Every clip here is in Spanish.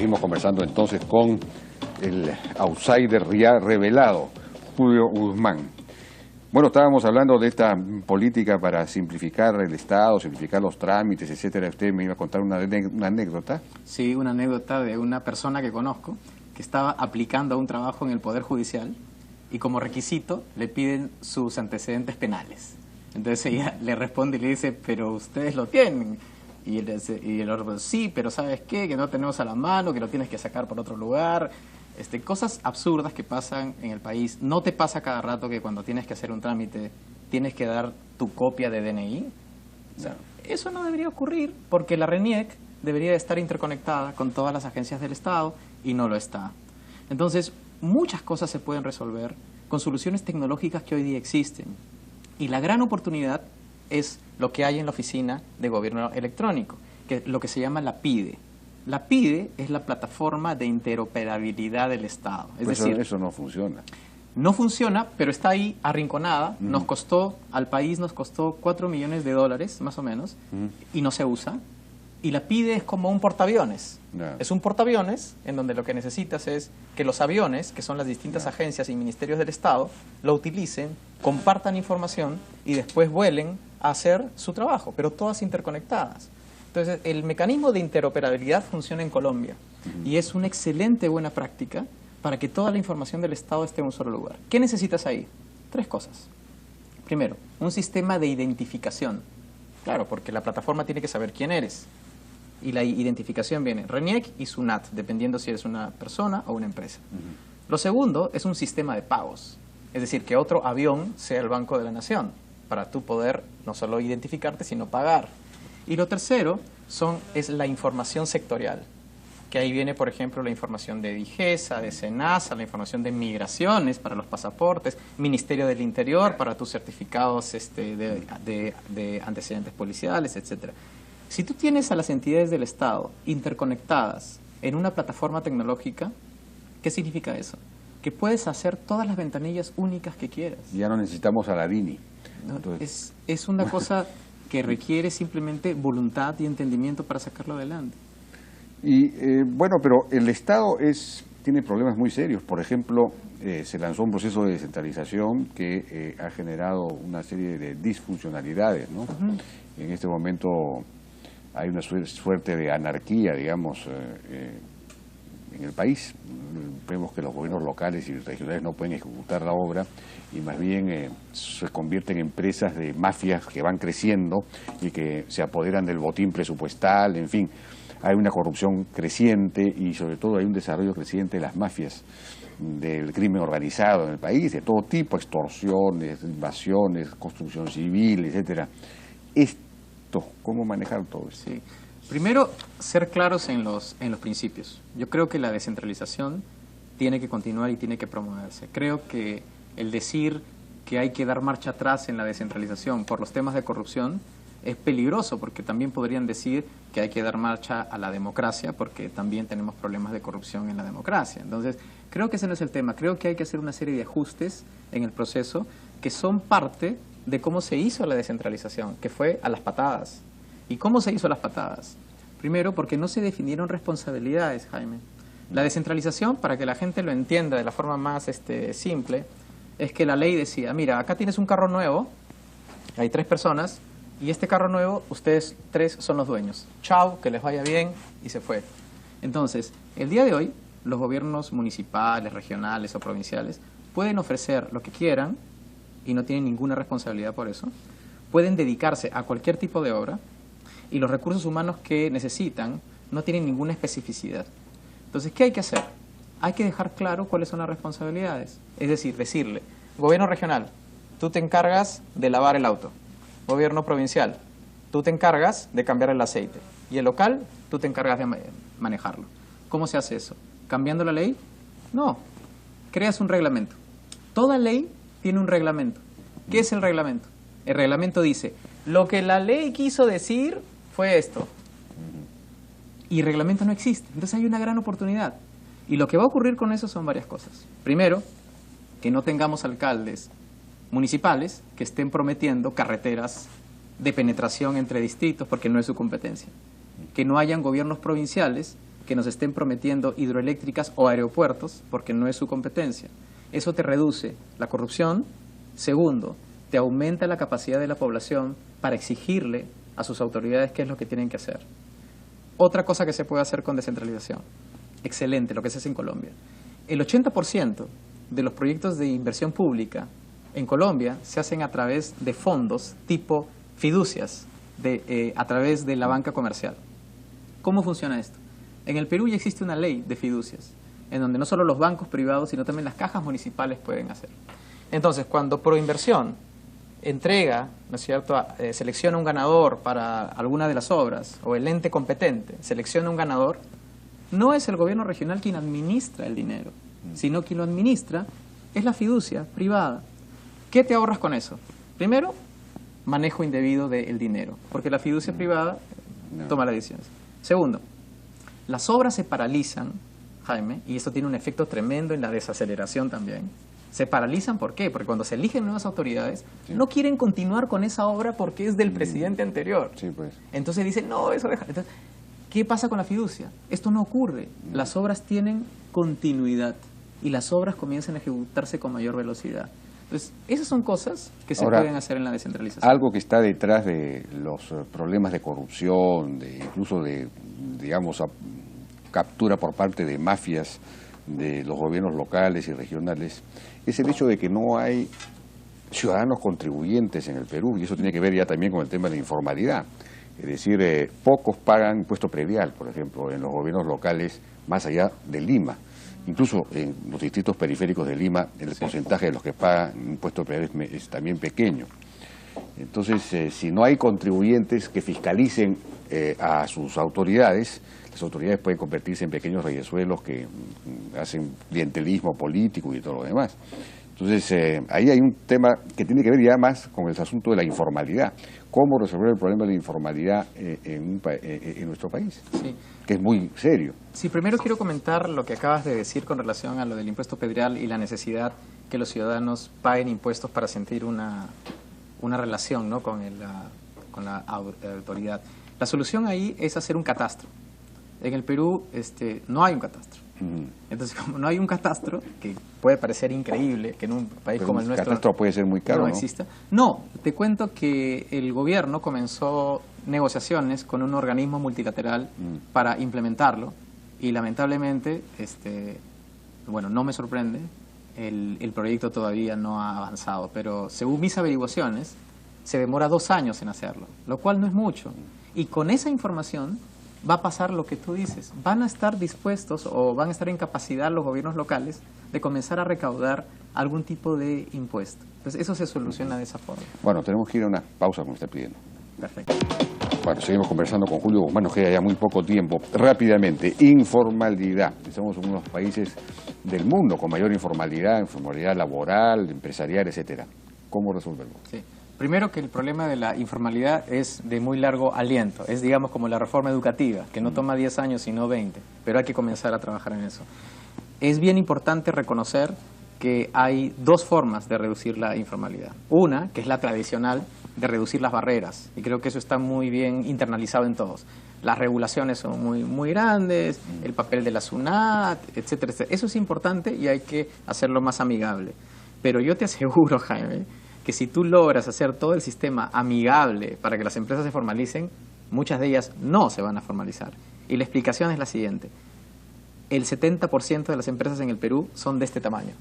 Seguimos conversando entonces con el outsider ya revelado, Julio Guzmán. Bueno, estábamos hablando de esta política para simplificar el Estado, simplificar los trámites, etcétera. Usted me iba a contar una anécdota. Sí, una anécdota de una persona que conozco que estaba aplicando a un trabajo en el Poder Judicial y como requisito le piden sus antecedentes penales. Entonces ella le responde y le dice, pero ustedes lo tienen. Y el otro, sí, pero ¿sabes qué? Que no tenemos a la mano, que lo tienes que sacar por otro lugar. Cosas absurdas que pasan en el país. ¿No te pasa cada rato que cuando tienes que hacer un trámite tienes que dar tu copia de DNI? O sea, eso no debería ocurrir porque la RENIEC debería estar interconectada con todas las agencias del Estado y no lo está. Entonces, muchas cosas se pueden resolver con soluciones tecnológicas que hoy día existen. Y la gran oportunidad es lo que hay en la Oficina de Gobierno Electrónico, que es lo que se llama la PIDE. La PIDE es la plataforma de interoperabilidad del Estado. Es decir, eso no funciona. No funciona, pero está ahí arrinconada. Nos costó, al país nos costó $4 millones, más o menos, y no se usa. Y la PIDE es como un portaaviones. Es un portaaviones en donde lo que necesitas es que los aviones, que son las distintas agencias y ministerios del Estado, lo utilicen, compartan información y después vuelen a hacer su trabajo, pero todas interconectadas. Entonces, el mecanismo de interoperabilidad funciona en Colombia y es una excelente buena práctica para que toda la información del Estado esté en un solo lugar. ¿Qué necesitas ahí? 3 cosas. Primero, un sistema de identificación. Claro, porque la plataforma tiene que saber quién eres. Y la identificación viene RENIEC y SUNAT, dependiendo si eres una persona o una empresa. Lo segundo es un sistema de pagos. Es decir, que otro avión sea el Banco de la Nación, para tú poder no solo identificarte, sino pagar. Y lo tercero es la información sectorial, que ahí viene, por ejemplo, la información de DIGESA, de SENASA, la información de migraciones para los pasaportes, Ministerio del Interior para tus certificados de antecedentes policiales, etcétera. Si tú tienes a las entidades del Estado interconectadas en una plataforma tecnológica, ¿qué significa eso? Que puedes hacer todas las ventanillas únicas que quieras. Ya no necesitamos a la DINI. ¿No? Es una cosa que requiere simplemente voluntad y entendimiento para sacarlo adelante. Y bueno, pero el Estado tiene problemas muy serios. Por ejemplo, se lanzó un proceso de descentralización que ha generado una serie de disfuncionalidades, ¿no? En este momento hay una suerte de anarquía, digamos, en el país. Vemos que los gobiernos locales y regionales no pueden ejecutar la obra y más bien se convierten en empresas de mafias que van creciendo y que se apoderan del botín presupuestal, en fin. Hay una corrupción creciente y sobre todo hay un desarrollo creciente de las mafias, del crimen organizado en el país, de todo tipo, extorsiones, invasiones, construcción civil, etcétera. ¿Cómo manejar todo esto? Sí. Primero, ser claros en los principios. Yo creo que la descentralización tiene que continuar y tiene que promoverse. Creo que el decir que hay que dar marcha atrás en la descentralización por los temas de corrupción es peligroso, porque también podrían decir que hay que dar marcha a la democracia, porque también tenemos problemas de corrupción en la democracia. Entonces, creo que ese no es el tema. Creo que hay que hacer una serie de ajustes en el proceso que son parte de cómo se hizo la descentralización, que fue a las patadas. ¿Y cómo se hizo a las patadas? Primero, porque no se definieron responsabilidades, Jaime. La descentralización, para que la gente lo entienda de la forma más simple, es que la ley decía, mira, acá tienes un carro nuevo, hay 3 personas, y este carro nuevo, ustedes 3 son los dueños. Chao, que les vaya bien, y se fue. Entonces, el día de hoy, los gobiernos municipales, regionales o provinciales pueden ofrecer lo que quieran y no tienen ninguna responsabilidad por eso. Pueden dedicarse a cualquier tipo de obra y los recursos humanos que necesitan no tienen ninguna especificidad. Entonces, ¿qué hay que hacer? Hay que dejar claro cuáles son las responsabilidades. Es decir, decirle, gobierno regional, tú te encargas de lavar el auto. Gobierno provincial, tú te encargas de cambiar el aceite. Y el local, tú te encargas de manejarlo. ¿Cómo se hace eso? ¿Cambiando la ley? No. Creas un reglamento. Toda ley tiene un reglamento. ¿Qué es el reglamento? El reglamento dice, lo que la ley quiso decir fue esto. Y el reglamento no existe. Entonces hay una gran oportunidad. Y lo que va a ocurrir con eso son varias cosas. Primero, que no tengamos alcaldes municipales que estén prometiendo carreteras de penetración entre distritos porque no es su competencia. Que no hayan gobiernos provinciales que nos estén prometiendo hidroeléctricas o aeropuertos, porque no es su competencia. Eso te reduce la corrupción. Segundo, te aumenta la capacidad de la población para exigirle a sus autoridades qué es lo que tienen que hacer. Otra cosa que se puede hacer con descentralización. Excelente, lo que se hace en Colombia. El 80% de los proyectos de inversión pública en Colombia se hacen a través de fondos tipo fiducias, a través de la banca comercial. ¿Cómo funciona esto? En el Perú ya existe una ley de fiducias, en donde no solo los bancos privados, sino también las cajas municipales pueden hacer. Entonces, cuando Proinversión entrega, ¿no es cierto?, selecciona un ganador para alguna de las obras, o el ente competente selecciona un ganador, no es el gobierno regional quien administra el dinero, sino quien lo administra es la fiducia privada. ¿Qué te ahorras con eso? Primero, manejo indebido del dinero, porque la fiducia privada toma las decisiones. Segundo, las obras se paralizan, Jaime, y esto tiene un efecto tremendo en la desaceleración también. Se paralizan, ¿por qué? Porque cuando se eligen nuevas autoridades, no quieren continuar con esa obra porque es del presidente anterior. Sí, pues. Entonces dicen, no, eso deja. Entonces, ¿qué pasa con la fiducia? Esto no ocurre. Las obras tienen continuidad y las obras comienzan a ejecutarse con mayor velocidad. Entonces, esas son cosas que se pueden hacer en la descentralización. Algo que está detrás de los problemas de corrupción, incluso de, digamos, captura por parte de mafias de los gobiernos locales y regionales, es el hecho de que no hay ciudadanos contribuyentes en el Perú, y eso tiene que ver ya también con el tema de la informalidad. Es decir, pocos pagan impuesto predial, por ejemplo, en los gobiernos locales, más allá de Lima. Incluso en los distritos periféricos de Lima, el porcentaje de los que pagan impuesto predial es también pequeño. Entonces, si no hay contribuyentes que fiscalicen a sus autoridades, las autoridades pueden convertirse en pequeños reyesuelos que hacen clientelismo político y todo lo demás. Entonces, ahí hay un tema que tiene que ver ya más con el asunto de la informalidad. ¿Cómo resolver el problema de la informalidad en nuestro país? Sí. Que es muy serio. Sí, primero quiero comentar lo que acabas de decir con relación a lo del impuesto predial y la necesidad que los ciudadanos paguen impuestos para sentir una relación, ¿no?, con la autoridad. La solución ahí es hacer un catastro. En el Perú no hay un catastro. Entonces, como no hay un catastro, que puede parecer increíble que en un país como el nuestro... El catastro puede ser muy caro, ¿no? Exista. No, te cuento que el gobierno comenzó negociaciones con un organismo multilateral para implementarlo y lamentablemente, bueno, no me sorprende, el proyecto todavía no ha avanzado, pero según mis averiguaciones se demora 2 años en hacerlo, lo cual no es mucho. Y con esa información va a pasar lo que tú dices. Van a estar dispuestos o van a estar en capacidad los gobiernos locales de comenzar a recaudar algún tipo de impuesto. Entonces eso se soluciona de esa forma. Bueno, tenemos que ir a una pausa como está pidiendo. Perfecto. Bueno, seguimos conversando con Julio Guzmán, nos queda ya muy poco tiempo. Rápidamente, informalidad. Estamos en uno de los países del mundo con mayor informalidad laboral, empresarial, etcétera. ¿Cómo resolverlo? Sí. Primero, que el problema de la informalidad es de muy largo aliento. Es, digamos, como la reforma educativa, que no toma 10 años sino 20, pero hay que comenzar a trabajar en eso. Es bien importante reconocer que hay 2 formas de reducir la informalidad. Una, que es la tradicional, de reducir las barreras, y creo que eso está muy bien internalizado en todos. Las regulaciones son muy grandes, el papel de la SUNAT, etcétera, etcétera. Eso es importante y hay que hacerlo más amigable. Pero yo te aseguro, Jaime, que si tú logras hacer todo el sistema amigable para que las empresas se formalicen, muchas de ellas no se van a formalizar. Y la explicación es la siguiente. El 70% de las empresas en el Perú son de este tamaño.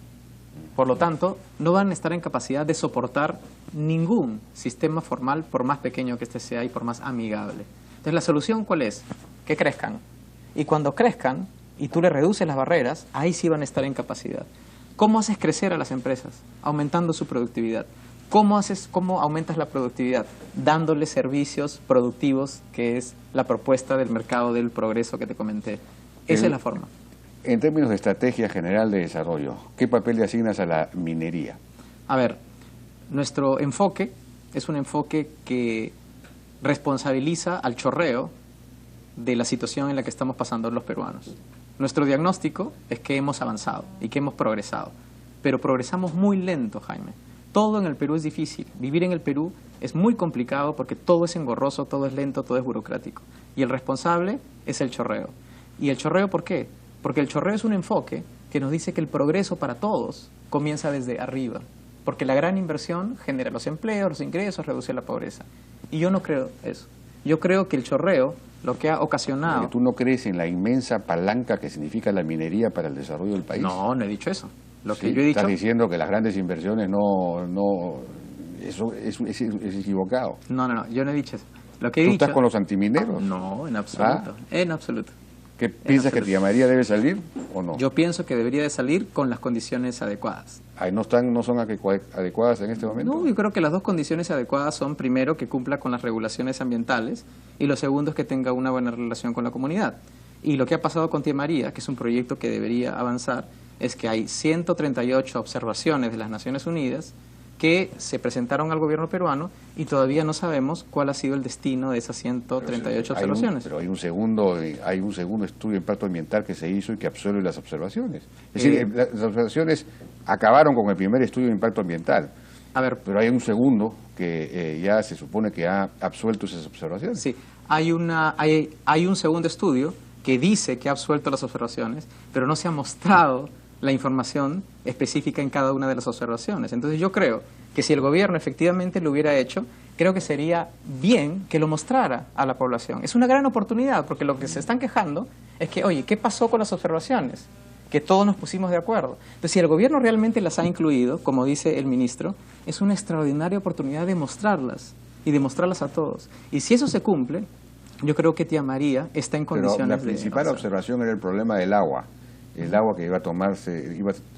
Por lo tanto, no van a estar en capacidad de soportar ningún sistema formal, por más pequeño que este sea y por más amigable. Entonces, ¿la solución cuál es? Que crezcan. Y cuando crezcan, y tú le reduces las barreras, ahí sí van a estar en capacidad. ¿Cómo haces crecer a las empresas? Aumentando su productividad. ¿Cómo aumentas la productividad? Dándole servicios productivos, que es la propuesta del mercado del progreso que te comenté. Esa es la forma. En términos de estrategia general de desarrollo, ¿qué papel le asignas a la minería? A ver, nuestro enfoque es un enfoque que responsabiliza al chorreo de la situación en la que estamos pasando los peruanos. Nuestro diagnóstico es que hemos avanzado y que hemos progresado, pero progresamos muy lento, Jaime. Todo en el Perú es difícil. Vivir en el Perú es muy complicado porque todo es engorroso, todo es lento, todo es burocrático. Y el responsable es el chorreo. ¿Y el chorreo por qué? Porque el chorreo es un enfoque que nos dice que el progreso para todos comienza desde arriba. Porque la gran inversión genera los empleos, los ingresos, reduce la pobreza. Y yo no creo eso. Yo creo que el chorreo lo que ha ocasionado... Porque ¿tú no crees en la inmensa palanca que significa la minería para el desarrollo del país? No, no he dicho eso. Lo que Sí, yo he dicho... Estás diciendo que las grandes inversiones eso es equivocado. No, yo no he dicho eso. Lo que he ¿Tú dicho... estás con los antimineros? No, en absoluto. En absoluto. ¿Qué piensas que absoluto. Tía María debe salir o no? Yo pienso que debería de salir con las condiciones adecuadas. ¿No son adecuadas en este momento? No, yo creo que las dos condiciones adecuadas son, primero, que cumpla con las regulaciones ambientales y lo segundo es que tenga una buena relación con la comunidad. Y lo que ha pasado con Tía María, que es un proyecto que debería avanzar, es que hay 138 observaciones de las Naciones Unidas que se presentaron al gobierno peruano y todavía no sabemos cuál ha sido el destino de esas 138 observaciones. Pero hay un segundo estudio de impacto ambiental que se hizo y que absuelve las observaciones. Es decir, las observaciones acabaron con el primer estudio de impacto ambiental. A ver, Pero hay un segundo que ya se supone que ha absuelto esas observaciones. sí, hay un segundo estudio que dice que ha absuelto las observaciones, pero no se ha mostrado la información específica en cada una de las observaciones. Entonces yo creo que si el gobierno efectivamente lo hubiera hecho, creo que sería bien que lo mostrara a la población. Es una gran oportunidad, porque lo que se están quejando es que, oye, ¿qué pasó con las observaciones? Que todos nos pusimos de acuerdo. Entonces, si el gobierno realmente las ha incluido, como dice el ministro, es una extraordinaria oportunidad de mostrarlas y de mostrarlas a todos. Y si eso se cumple, yo creo que Tía María está en condiciones de... Pero la principal observación era el problema del agua. El agua que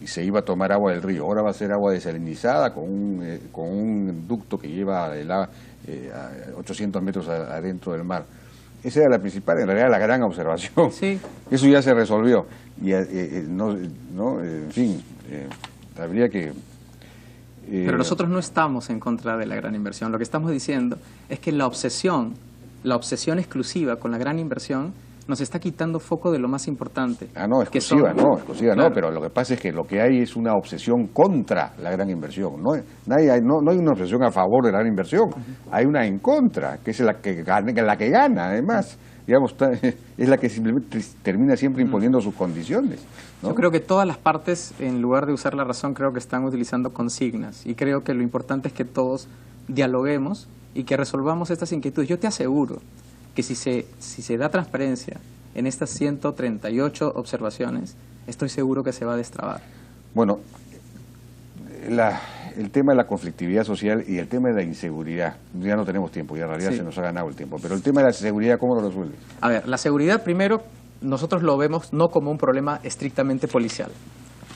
se iba a tomar agua del río. Ahora va a ser agua desalinizada con un ducto que lleva el agua a 800 metros adentro del mar. Esa era la principal, en realidad la gran observación. Sí. Eso ya se resolvió. Y en fin, habría que... Pero nosotros no estamos en contra de la gran inversión. Lo que estamos diciendo es que la obsesión exclusiva con la gran inversión nos está quitando foco de lo más importante. No, exclusiva claro. no, pero lo que pasa es que lo que hay es una obsesión contra la gran inversión. No hay una obsesión a favor de la gran inversión, hay una en contra, que es la que gana, además. Digamos, es la que simplemente termina siempre imponiendo sus condiciones, ¿no? Yo creo que todas las partes, en lugar de usar la razón, creo que están utilizando consignas. Y creo que lo importante es que todos dialoguemos y que resolvamos estas inquietudes. Yo te aseguro que si se da transparencia en estas 138 observaciones, estoy seguro que se va a destrabar. Bueno, el tema de la conflictividad social y el tema de la inseguridad, ya no tenemos tiempo, ya en realidad Sí. se nos ha ganado el tiempo, pero el tema de la seguridad, ¿cómo lo resuelve? A ver, la seguridad, primero, nosotros lo vemos no como un problema estrictamente policial.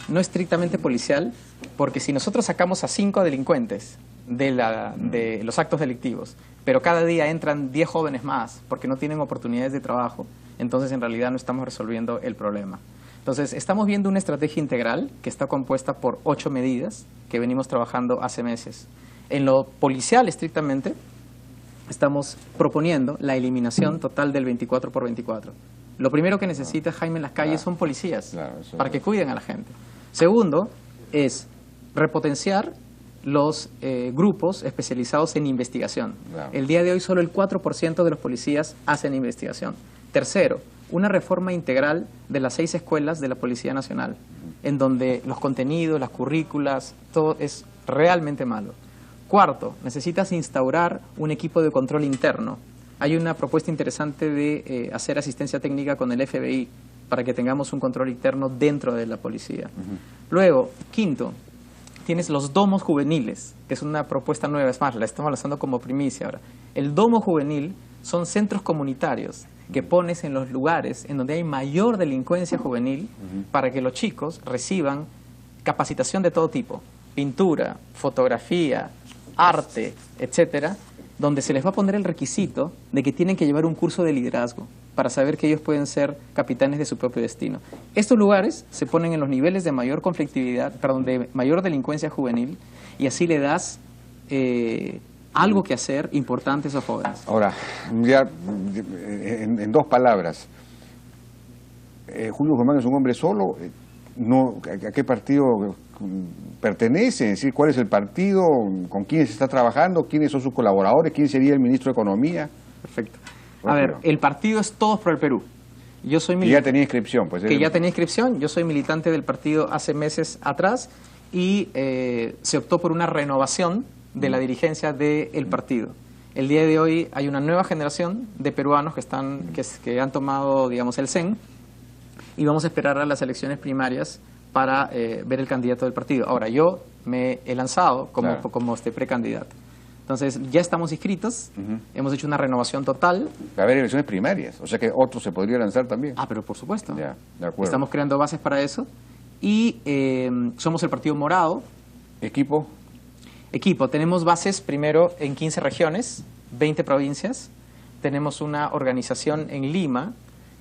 No estrictamente policial, porque si nosotros sacamos a 5 delincuentes de los actos delictivos, pero cada día entran 10 jóvenes más porque no tienen oportunidades de trabajo, entonces en realidad no estamos resolviendo el problema. Entonces, estamos viendo una estrategia integral que está compuesta por 8 medidas que venimos trabajando hace meses. En lo policial, estrictamente, estamos proponiendo la eliminación total del 24x24. Lo primero que necesita Jaime en las calles son policías para que cuiden a la gente. Segundo, es repotenciar los grupos especializados en investigación. Claro. El día de hoy solo el 4% de los policías hacen investigación. Tercero, una reforma integral de las 6 escuelas de la Policía Nacional, en donde los contenidos, las currículas, todo es realmente malo. Cuarto, necesitas instaurar un equipo de control interno. Hay una propuesta interesante de hacer asistencia técnica con el FBI para que tengamos un control interno dentro de la policía. Luego, quinto, tienes los domos juveniles, que es una propuesta nueva, es más, la estamos lanzando como primicia ahora. El domo juvenil son centros comunitarios que pones en los lugares en donde hay mayor delincuencia juvenil para que los chicos reciban capacitación de todo tipo, pintura, fotografía, arte, etcétera, donde se les va a poner el requisito de que tienen que llevar un curso de liderazgo para saber que ellos pueden ser capitanes de su propio destino. Estos lugares se ponen en los niveles de mayor conflictividad, perdón, de mayor delincuencia juvenil, y así le das algo que hacer importante a esos jóvenes. Ahora, ya en 2 palabras, Julio Guzmán es un hombre solo, ¿a qué partido pertenece? Es decir, ¿cuál es el partido? ¿Con quién se está trabajando? ¿Quiénes son sus colaboradores? ¿Quién sería el ministro de Economía? Perfecto. A ver, el partido es Todos por el Perú. Yo soy Y ya tenía inscripción, pues. que ya tenía inscripción. Yo soy militante del partido hace meses atrás y se optó por una renovación de la dirigencia del partido. El día de hoy hay una nueva generación de peruanos que han tomado, digamos, el CEN, y vamos a esperar a las elecciones primarias para ver el candidato del partido. Ahora, yo me he lanzado como precandidato. Entonces, ya estamos inscritos, hemos hecho una renovación total. Va a haber elecciones primarias, o sea que otro se podría lanzar también. Ah, pero por supuesto. Ya, de acuerdo. Estamos creando bases para eso. Y somos el Partido Morado. ¿Equipo? Equipo, tenemos bases primero en 15 regiones, 20 provincias. Tenemos una organización en Lima.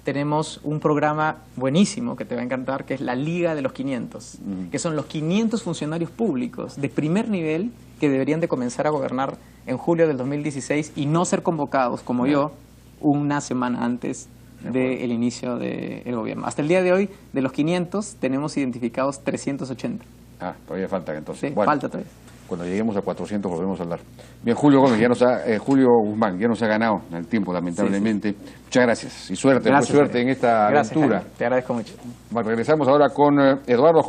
Tenemos un programa buenísimo que te va a encantar, que es la Liga de los 500, que son los 500 funcionarios públicos de primer nivel que deberían de comenzar a gobernar en julio del 2016 y no ser convocados, como yo, una semana antes del inicio del gobierno. Hasta el día de hoy, de los 500, tenemos identificados 380. Ah, todavía faltan entonces. Sí, bueno, falta todavía. Cuando lleguemos a 400 volvemos a hablar. Bien, Julio Gómez, Julio Guzmán, ya nos ha ganado el tiempo, lamentablemente. Sí. Muchas gracias y suerte, gracias, suerte en esta gracias, aventura. Jaime. Te agradezco mucho. Bueno, regresamos ahora con Eduardo